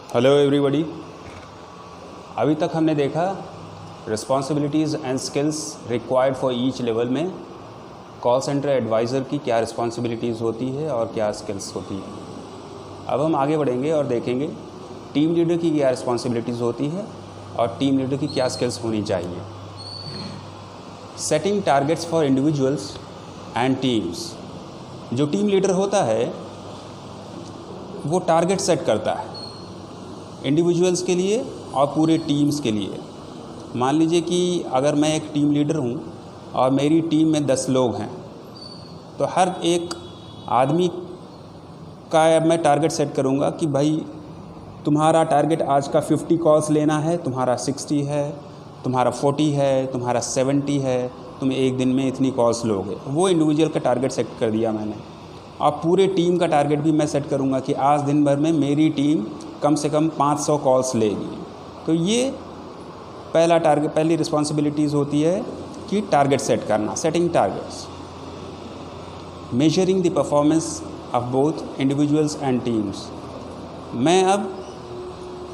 Hello everybody. अभी तक हमने देखा responsibilities and skills required for each level में कॉल सेंटर एडवाइज़र की क्या रिस्पॉन्सिबिलिटीज़ होती है और क्या स्किल्स होती है। अब हम आगे बढ़ेंगे और देखेंगे टीम लीडर की क्या रिस्पॉन्सिबिलिटीज़ होती है और टीम लीडर की क्या स्किल्स होनी चाहिए। Setting targets for individuals and teams. जो टीम लीडर होता है वो टारगेट सेट करता है इंडिविजुअल्स के लिए और पूरे टीम्स के लिए। मान लीजिए कि अगर मैं एक टीम लीडर हूँ और मेरी टीम में 10 लोग हैं, तो हर एक आदमी का मैं टारगेट सेट करूँगा कि भाई तुम्हारा टारगेट आज का 50 कॉल्स लेना है, तुम्हारा 60 है, तुम्हारा 40 है, तुम्हारा 70 है, तुम एक दिन में इतनी कॉल्स लोगे। वो इंडिविजुअल का टारगेट सेट कर दिया मैंने। अब पूरे टीम का टारगेट भी मैं सेट करूँगा कि आज दिन भर में मेरी टीम कम से कम 500 कॉल्स लेगी। तो ये पहली रिस्पॉन्सिबिलिटीज़ होती है कि टारगेट सेट करना, setting targets. Measuring the performance of both individuals and teams. मैं अब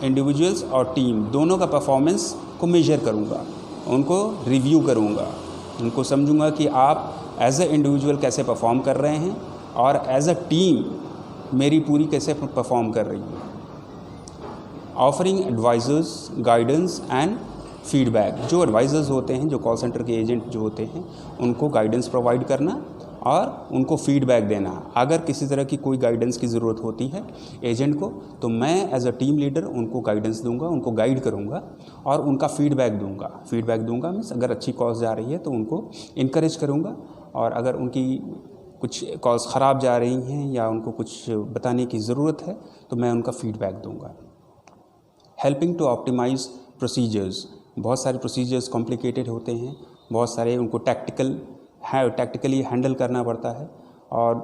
इंडिविजुअल्स और टीम दोनों का परफॉर्मेंस को मेजर करूँगा, उनको रिव्यू करूँगा, उनको समझूंगा कि आप एज ए इंडिविजुअल कैसे परफॉर्म कर रहे हैं और एज अ टीम मेरी पूरी कैसे परफॉर्म कर रही है। Offering advisers guidance and feedback. जो एडवाइजर्स होते हैं, जो कॉल सेंटर के एजेंट जो होते हैं, उनको गाइडेंस प्रोवाइड करना और उनको फीडबैक देना। अगर किसी तरह की कोई गाइडेंस की ज़रूरत होती है एजेंट को, तो मैं एज अ टीम लीडर उनको गाइडेंस दूंगा, उनको गाइड करूंगा और उनका फीडबैक दूंगा। मीन्स अगर अच्छी कॉल्स जा रही है तो उनको इनकरेज करूंगा, और अगर उनकी कुछ कॉल्स ख़राब जा रही हैं या उनको कुछ बताने की ज़रूरत है तो मैं उनका फीडबैक दूंगा। Helping to optimise procedures. बहुत सारे प्रोसीजर्स कॉम्प्लिकेटेड होते हैं, बहुत सारे उनको टैक्टिकली हैंडल करना पड़ता है, और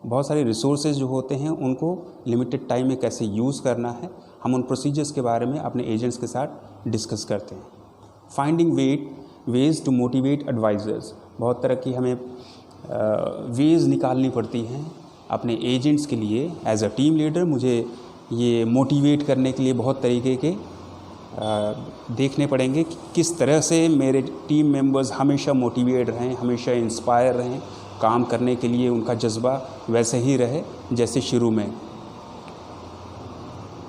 बहुत सारे रिसोर्सेज जो होते हैं उनको लिमिटेड टाइम में कैसे यूज़ करना है, हम उन प्रोसीजर्स के बारे में अपने एजेंट्स के साथ डिस्कस करते हैं। Finding ways to motivate advisers. बहुत तरह की हमें वेज निकालनी पड़ती हैं अपने एजेंट्स के लिए। एज अ टीम लीडर मुझे ये मोटिवेट करने के लिए बहुत तरीके के देखने पड़ेंगे कि किस तरह से मेरे टीम मेंबर्स हमेशा मोटिवेट रहें, हमेशा इंस्पायर रहें, काम करने के लिए उनका जज्बा वैसे ही रहे जैसे शुरू में।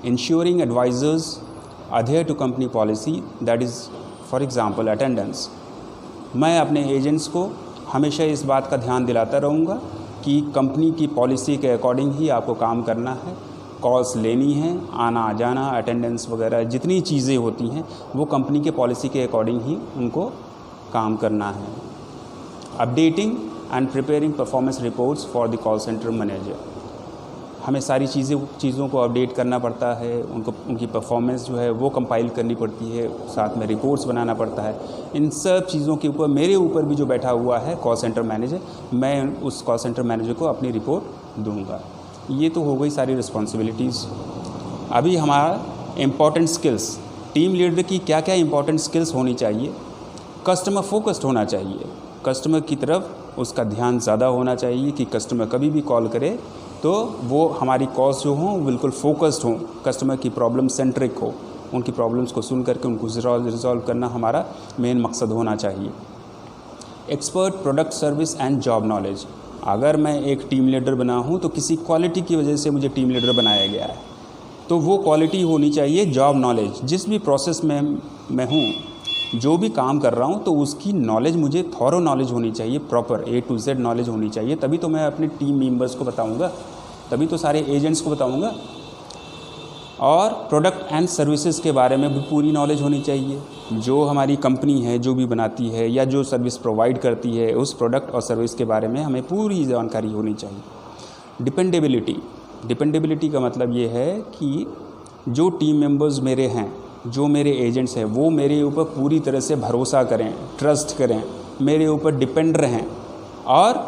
Ensuring advisers adhere to company policy, that is for example attendance. मैं अपने एजेंट्स को हमेशा इस बात का ध्यान दिलाता रहूँगा कि कंपनी की पॉलिसी के अकॉर्डिंग ही आपको काम करना है, कॉल्स लेनी है, आना जाना, अटेंडेंस वगैरह जितनी चीज़ें होती हैं वो कंपनी के पॉलिसी के अकॉर्डिंग ही उनको काम करना है। Updating and preparing performance reports for the call centre manager. हमें सारी चीज़ों को अपडेट करना पड़ता है, उनकी परफॉर्मेंस जो है वो कंपाइल करनी पड़ती है, साथ में रिपोर्ट्स बनाना पड़ता है। इन सब चीज़ों के ऊपर मेरे ऊपर भी जो बैठा हुआ है कॉल सेंटर मैनेजर, मैं उस कॉल सेंटर मैनेजर को अपनी रिपोर्ट दूंगा। ये तो हो गई सारी रिस्पॉन्सिबिलिटीज़। अभी हमारा इम्पॉर्टेंट स्किल्स, टीम लीडर की क्या क्या इम्पॉर्टेंट स्किल्स होनी चाहिए। कस्टमर फोकस्ड होना चाहिए, कस्टमर की तरफ उसका ध्यान ज़्यादा होना चाहिए कि कस्टमर कभी भी कॉल करे तो वो हमारी कॉल्स जो हों बिल्कुल फोकस्ड हों, कस्टमर की प्रॉब्लम सेंट्रिक हो, उनकी प्रॉब्लम्स को सुन करके उनको रिजॉल्व करना हमारा मेन मकसद होना चाहिए। Expert product service and job knowledge. अगर मैं एक टीम लीडर बना हूँ तो किसी क्वालिटी की वजह से मुझे टीम लीडर बनाया गया है, तो वो क्वालिटी होनी चाहिए जॉब नॉलेज। जिस भी प्रोसेस में मैं हूँ, जो भी काम कर रहा हूँ, तो उसकी नॉलेज मुझे थॉरो नॉलेज होनी चाहिए, proper A to Z knowledge होनी चाहिए। तभी तो मैं अपने टीम मेंबर्स को बताऊँगा, तभी तो सारे एजेंट्स को बताऊँगा। और प्रोडक्ट एंड सर्विसेज के बारे में भी पूरी नॉलेज होनी चाहिए। जो हमारी कंपनी है जो भी बनाती है या जो सर्विस प्रोवाइड करती है, उस प्रोडक्ट और सर्विस के बारे में हमें पूरी जानकारी होनी चाहिए। डिपेंडेबिलिटी का मतलब ये है कि जो टीम मेंबर्स मेरे हैं, जो मेरे एजेंट्स हैं, वो मेरे ऊपर पूरी तरह से भरोसा करें, ट्रस्ट करें, मेरे ऊपर डिपेंड रहें, और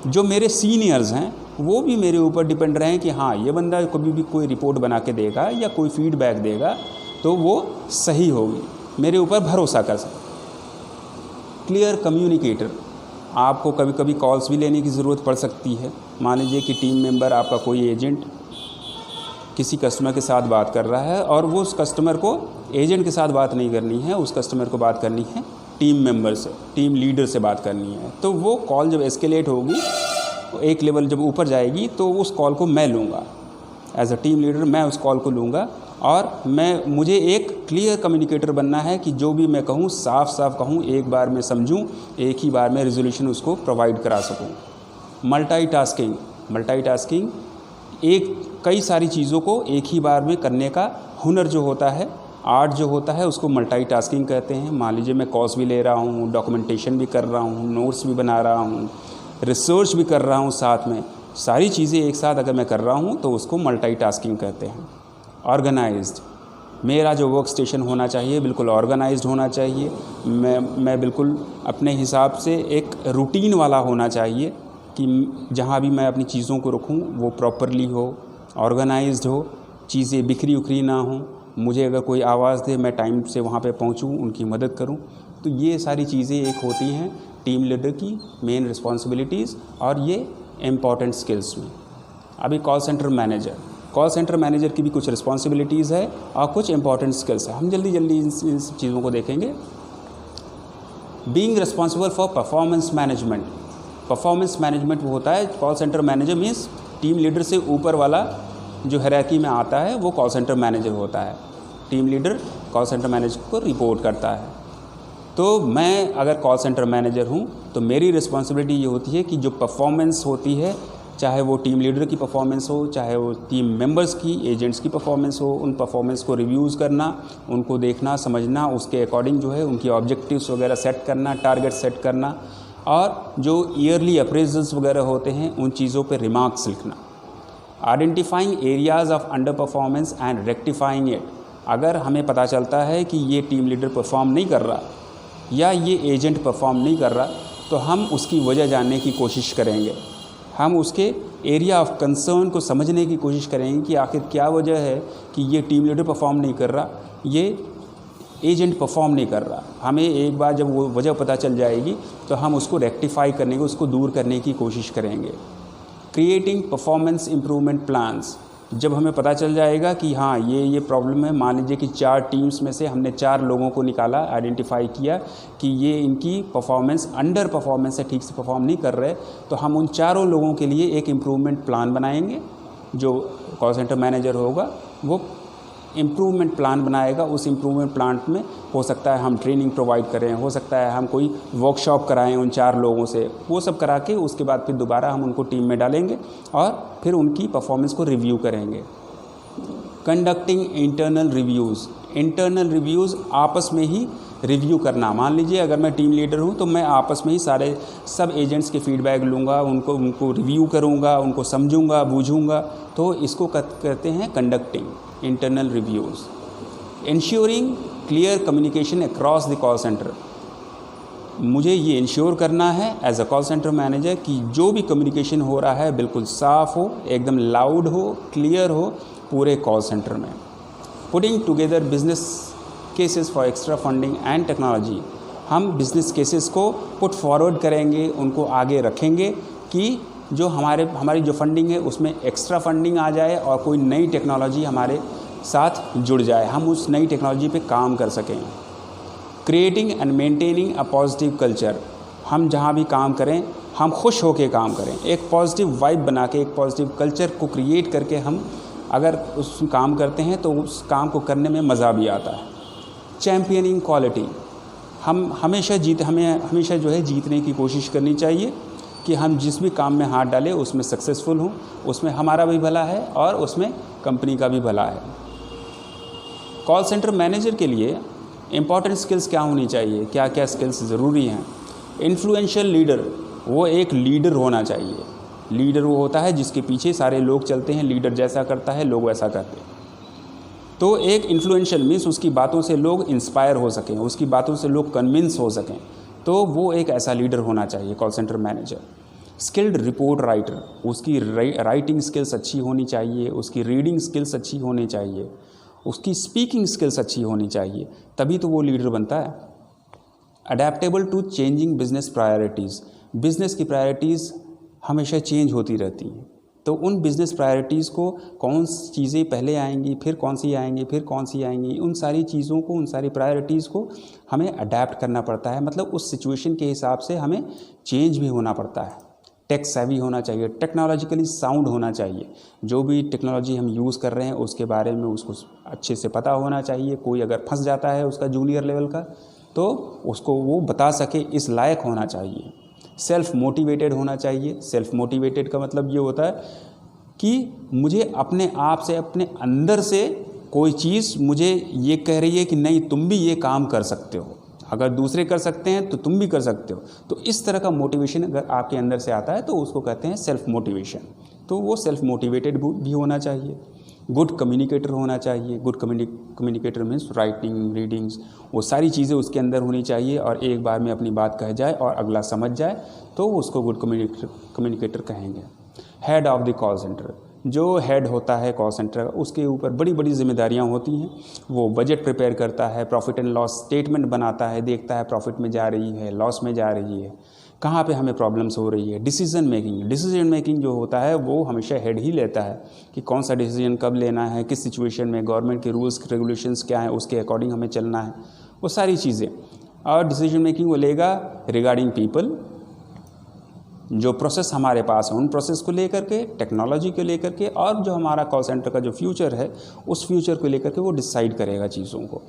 जो मेरे सीनियर्स हैं वो भी मेरे ऊपर डिपेंड रहें कि हाँ, ये बंदा कभी भी कोई रिपोर्ट बना के देगा या कोई फीडबैक देगा तो वो सही होगी, मेरे ऊपर भरोसा कर सकते। Clear communicator. आपको कभी कभी कॉल्स भी लेने की ज़रूरत पड़ सकती है। मान लीजिए कि टीम मेंबर आपका कोई एजेंट किसी कस्टमर के साथ बात कर रहा है और वो उस कस्टमर को एजेंट के साथ बात नहीं करनी है, उस कस्टमर को बात करनी है टीम मेंबर से, टीम लीडर से बात करनी है। तो वो कॉल जब एस्केलेट होगी, एक लेवल जब ऊपर जाएगी, तो उस कॉल को मैं लूँगा एज अ टीम लीडर, मैं उस कॉल को लूँगा और मुझे एक क्लियर कम्युनिकेटर बनना है कि जो भी मैं कहूँ साफ साफ कहूँ, एक बार में समझूँ, एक ही बार में रिजोल्यूशन उसको प्रोवाइड करा सकूँ। मल्टीटास्किंग एक कई सारी चीज़ों को एक ही बार में करने का हुनर जो होता है, आर्ट जो होता है, उसको मल्टीटास्किंग कहते हैं। मान लीजिए मैं कॉल्स भी ले रहा हूँ, डॉक्यूमेंटेशन भी कर रहा हूँ, नोट्स भी बना रहा हूँ, रिसर्च भी कर रहा हूँ, साथ में सारी चीज़ें एक साथ अगर मैं कर रहा हूँ तो उसको मल्टीटास्किंग कहते हैं। ऑर्गेनाइज्ड, मेरा जो वर्क स्टेशन होना चाहिए बिल्कुल ऑर्गेनाइज्ड होना चाहिए। मैं बिल्कुल अपने हिसाब से एक रूटीन वाला होना चाहिए कि जहाँ भी मैं अपनी चीज़ों को रखूँ वो प्रॉपरली हो, ऑर्गेनाइज्ड हो, चीज़ें बिखरी उखरी ना हो। मुझे अगर कोई आवाज़ दे, मैं टाइम से वहाँ पे पहुँचूँ, उनकी मदद करूँ। तो ये सारी चीज़ें एक होती हैं टीम लीडर की मेन रिस्पॉन्सिबिलिटीज़ और ये इम्पॉर्टेंट स्किल्स में। अभी कॉल सेंटर मैनेजर की भी कुछ रिस्पॉन्सिबिलिटीज़ है और कुछ इंपॉर्टेंट स्किल्स है। हम जल्दी इन चीज़ों को देखेंगे। Being responsible for performance management वो होता है, call centre manager means team leader से ऊपर वाला जो हायरार्की में आता है वो कॉल सेंटर मैनेजर होता है। Team leader call centre manager को रिपोर्ट करता है। तो मैं अगर कॉल सेंटर मैनेजर हूँ तो मेरी रिस्पॉन्सिबिलिटी ये होती है कि जो परफॉर्मेंस होती है, चाहे वो टीम लीडर की परफॉर्मेंस हो, चाहे वो टीम मेंबर्स की, एजेंट्स की परफॉर्मेंस हो, उन परफॉर्मेंस को रिव्यूज़ करना, उनको देखना, समझना, उसके अकॉर्डिंग जो है उनकी ऑब्जेक्टिव्स वगैरह सेट करना, टारगेट सेट करना और जो ईयरली अप्रेजल्स वगैरह होते हैं उन चीज़ों पे रिमार्क्स लिखना। Identifying areas of under performance and rectifying it. अगर हमें पता चलता है कि ये टीम लीडर परफॉर्म नहीं कर रहा या ये एजेंट परफॉर्म नहीं कर रहा, तो हम उसकी वजह जानने की कोशिश करेंगे। हम उसके एरिया ऑफ कंसर्न को समझने की कोशिश करेंगे कि आखिर क्या वजह है कि ये टीम लीडर परफॉर्म नहीं कर रहा, ये एजेंट परफॉर्म नहीं कर रहा। हमें एक बार जब वो वजह पता चल जाएगी तो हम उसको रेक्टिफाई करने की, उसको दूर करने की कोशिश करेंगे। Creating performance improvement plans. जब हमें पता चल जाएगा कि हाँ ये प्रॉब्लम है, मान लीजिए कि 4 टीम्स में से हमने 4 लोगों को निकाला, आइडेंटिफाई किया कि ये इनकी परफॉर्मेंस अंडर परफॉर्मेंस है, ठीक से परफॉर्म नहीं कर रहे, तो हम उन चारों लोगों के लिए एक इम्प्रूवमेंट प्लान बनाएंगे। जो कॉल सेंटर मैनेजर होगा वो इम्प्रूवमेंट प्लान बनाएगा। उस इम्प्रूवमेंट प्लान में हो सकता है हम ट्रेनिंग प्रोवाइड करें, हो सकता है हम कोई वर्कशॉप कराएं उन 4 लोगों से। वो सब करा के उसके बाद फिर दोबारा हम उनको टीम में डालेंगे और फिर उनकी परफॉर्मेंस को रिव्यू करेंगे। कंडक्टिंग इंटरनल रिव्यूज़ आपस में ही रिव्यू करना। मान लीजिए अगर मैं टीम लीडर हूँ तो मैं आपस में ही सब एजेंट्स के फीडबैक लूँगा, उनको रिव्यू करूँगा, उनको समझूँगा, बूझूँगा। तो इसको कहते हैं conducting internal reviews. Ensuring clear communication across the call centre. मुझे ये इंश्योर करना है as a call centre manager कि जो भी कम्युनिकेशन हो रहा है बिल्कुल साफ़ हो, एकदम लाउड हो, क्लियर हो पूरे कॉल सेंटर में। Putting together business cases for extra funding and technology. हम बिज़नेस केसेस को पुट फॉरवर्ड करेंगे, उनको आगे रखेंगे कि जो हमारी जो फंडिंग है उसमें एक्स्ट्रा फंडिंग आ जाए और कोई नई टेक्नोलॉजी हमारे साथ जुड़ जाए, हम उस नई टेक्नोलॉजी पे काम कर सकें। Creating and maintaining a positive culture. हम जहाँ भी काम करें हम खुश होकर काम करें, एक पॉजिटिव वाइब बना के, एक पॉजिटिव कल्चर को क्रिएट करके हम अगर उस काम करते हैं तो उस काम को करने में मज़ा भी आता है। Championing quality. हमें हमेशा जो है जीतने की कोशिश करनी चाहिए कि हम जिस भी काम में हाथ डालें उसमें सक्सेसफुल हों, उसमें हमारा भी भला है और उसमें कंपनी का भी भला है। कॉल सेंटर मैनेजर के लिए इम्पॉर्टेंट स्किल्स क्या होनी चाहिए, क्या क्या स्किल्स ज़रूरी हैं। इन्फ्लुएंशियल लीडर, वो एक लीडर होना चाहिए। लीडर वो होता है जिसके पीछे सारे लोग चलते हैं, लीडर जैसा करता है लोग वैसा करते हैं। तो एक इन्फ्लुएंशियल मीन्स उसकी बातों से लोग इंस्पायर हो सकें, उसकी बातों से लोग कन्विंस हो सकें, तो वो एक ऐसा लीडर होना चाहिए call centre manager. Skilled report writer, उसकी राइटिंग स्किल्स अच्छी होनी चाहिए, उसकी रीडिंग स्किल्स अच्छी होनी चाहिए, उसकी स्पीकिंग स्किल्स अच्छी होनी चाहिए, तभी तो वो लीडर बनता है। Adaptable to changing business priorities. Business की प्रायोरिटीज़ हमेशा चेंज होती रहती हैं, तो उन बिज़नेस प्रायोरिटीज़ को कौन सी चीज़ें पहले आएंगी, फिर कौन सी आएंगी, फिर कौन सी आएंगी, उन सारी चीज़ों को, उन सारी प्रायोरिटीज़ को हमें अडेप्ट करना पड़ता है। मतलब उस सिचुएशन के हिसाब से हमें चेंज भी होना पड़ता है। टेक सेवी होना चाहिए, टेक्नोलॉजिकली साउंड होना चाहिए। जो भी टेक्नोलॉजी हम यूज़ कर रहे हैं उसके बारे में उसको अच्छे से पता होना चाहिए। कोई अगर फंस जाता है उसका जूनियर लेवल का, तो उसको वो बता सके, इस लायक होना चाहिए। सेल्फ मोटिवेटेड होना चाहिए। सेल्फ मोटिवेटेड का मतलब ये होता है कि मुझे अपने आप से, अपने अंदर से कोई चीज़ मुझे ये कह रही है कि नहीं, तुम भी ये काम कर सकते हो। अगर दूसरे कर सकते हैं तो तुम भी कर सकते हो। तो इस तरह का मोटिवेशन अगर आपके अंदर से आता है तो उसको कहते हैं सेल्फ मोटिवेशन। तो वो सेल्फ मोटिवेटेड भी होना चाहिए। गुड कम्युनिकेटर होना चाहिए। Good communicator means writing, readings, वो सारी चीज़ें उसके अंदर होनी चाहिए और एक बार में अपनी बात कह जाए और अगला समझ जाए तो उसको गुड कम्युनिकेटर कहेंगे। Head of the call centre, जो हेड होता है कॉल सेंटर का, उसके ऊपर बड़ी बड़ी जिम्मेदारियां होती हैं। वो बजट प्रिपेयर करता है, प्रॉफिट एंड लॉस स्टेटमेंट बनाता है, देखता है प्रॉफिट में जा रही है, लॉस में जा रही है, कहाँ पे हमें प्रॉब्लम्स हो रही है। डिसीजन मेकिंग जो होता है वो हमेशा हेड ही लेता है कि कौन सा डिसीजन कब लेना है, किस सिचुएशन में, गवर्नमेंट के रूल्स रेगुलेशंस क्या हैं, उसके अकॉर्डिंग हमें चलना है, वो सारी चीज़ें। और डिसीजन मेकिंग वो लेगा रिगार्डिंग पीपल, जो प्रोसेस हमारे पास है उन प्रोसेस को लेकर के, टेक्नोलॉजी को लेकर के, और जो हमारा कॉल सेंटर का जो फ्यूचर है उस फ्यूचर को लेकर के वो डिसाइड करेगा चीज़ों को।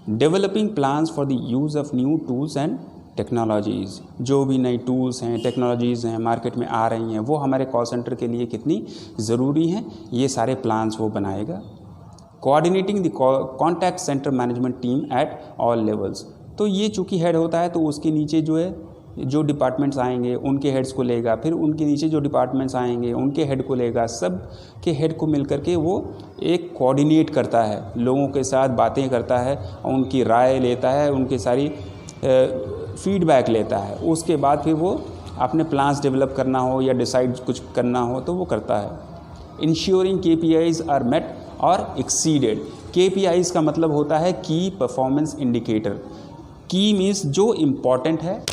Developing plans for the use of new tools and technologies, जो भी नई टूल्स हैं, टेक्नोलॉजीज़ हैं मार्केट में आ रही हैं, वो हमारे कॉल सेंटर के लिए कितनी ज़रूरी हैं, ये सारे प्लान्स वो बनाएगा। Coordinating the contact centre management team at all levels, तो ये चूँकि हेड होता है तो उसके नीचे जो है जो डिपार्टमेंट्स आएंगे उनके हेड्स को लेगा, फिर उनके नीचे जो डिपार्टमेंट्स आएंगे उनके हेड को लेगा, सब के हेड को मिलकर के वो एक कोऑर्डिनेट करता है, लोगों के साथ बातें करता है, उनकी राय लेता है, उनकी सारी फीडबैक लेता है। उसके बाद फिर वो अपने प्लान्स डेवलप करना हो या डिसाइड कुछ करना हो तो वो करता है। इंश्योरिंग KPIs आर मेट और एक्सीडेड। KPIs का मतलब होता है की परफॉर्मेंस इंडिकेटर। की मीन्स जो इम्पॉर्टेंट है,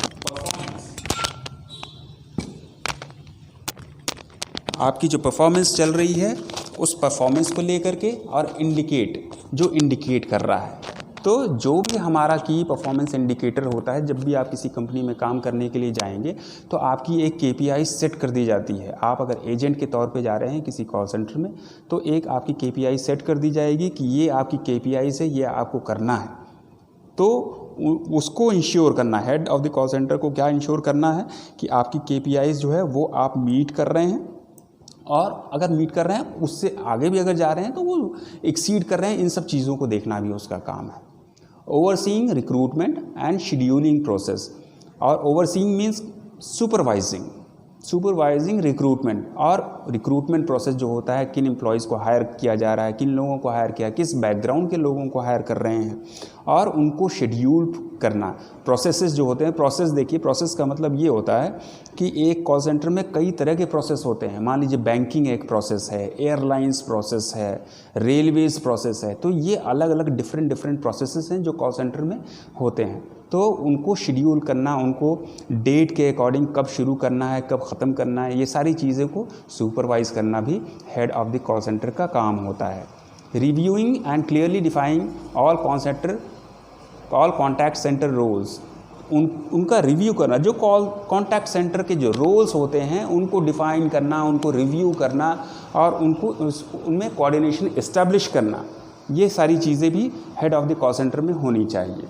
आपकी जो परफॉर्मेंस चल रही है उस परफॉर्मेंस को लेकर के, और इंडिकेट जो इंडिकेट कर रहा है। तो जो भी हमारा की परफॉर्मेंस इंडिकेटर होता है, जब भी आप किसी कंपनी में काम करने के लिए जाएंगे तो आपकी एक KPI सेट कर दी जाती है। आप अगर एजेंट के तौर पे जा रहे हैं किसी कॉल सेंटर में तो एक आपकी KPI सेट कर दी जाएगी कि ये आपकी KPI है, ये आपको करना है। तो उसको इंश्योर करना, head of the call centre को क्या इंश्योर करना है कि आपकी KPIs जो है वो आप मीट कर रहे हैं, और अगर मीट कर रहे हैं उससे आगे भी अगर जा रहे हैं तो वो एक्सीड कर रहे हैं। इन सब चीज़ों को देखना भी उसका काम है। Overseeing recruitment and scheduling process, और ओवरसीइंग मीन्स सुपरवाइजिंग रिक्रूटमेंट, और रिक्रूटमेंट प्रोसेस जो होता है, किन एम्प्लॉयज़ को हायर किया जा रहा है, किन लोगों को हायर किया, किस बैकग्राउंड के लोगों को हायर कर रहे हैं, और उनको शेड्यूल करना। प्रोसेसेस जो होते हैं, प्रोसेस देखिए, प्रोसेस का मतलब ये होता है कि एक कॉल सेंटर में कई तरह के प्रोसेस होते हैं। मान लीजिए बैंकिंग एक प्रोसेस है, एयरलाइंस प्रोसेस है, रेलवेज़ प्रोसेस है। तो ये अलग अलग डिफरेंट प्रोसेसेस हैं जो कॉल सेंटर में होते हैं। तो उनको शेड्यूल करना, उनको डेट के अकॉर्डिंग कब शुरू करना है, कब ख़त्म करना है, ये सारी चीज़ों को सुपरवाइज़ करना भी head of the call centre का काम होता है। Reviewing and clearly defining all contact centre roles, उनका रिव्यू करना। जो कॉन्टैक्ट सेंटर के जो रोल्स होते हैं उनको डिफ़ाइन करना, उनको रिव्यू करना, और उनको उनमें कोऑर्डिनेशन इस्टेब्लिश करना, ये सारी चीज़ें भी head of the call centre में होनी चाहिए।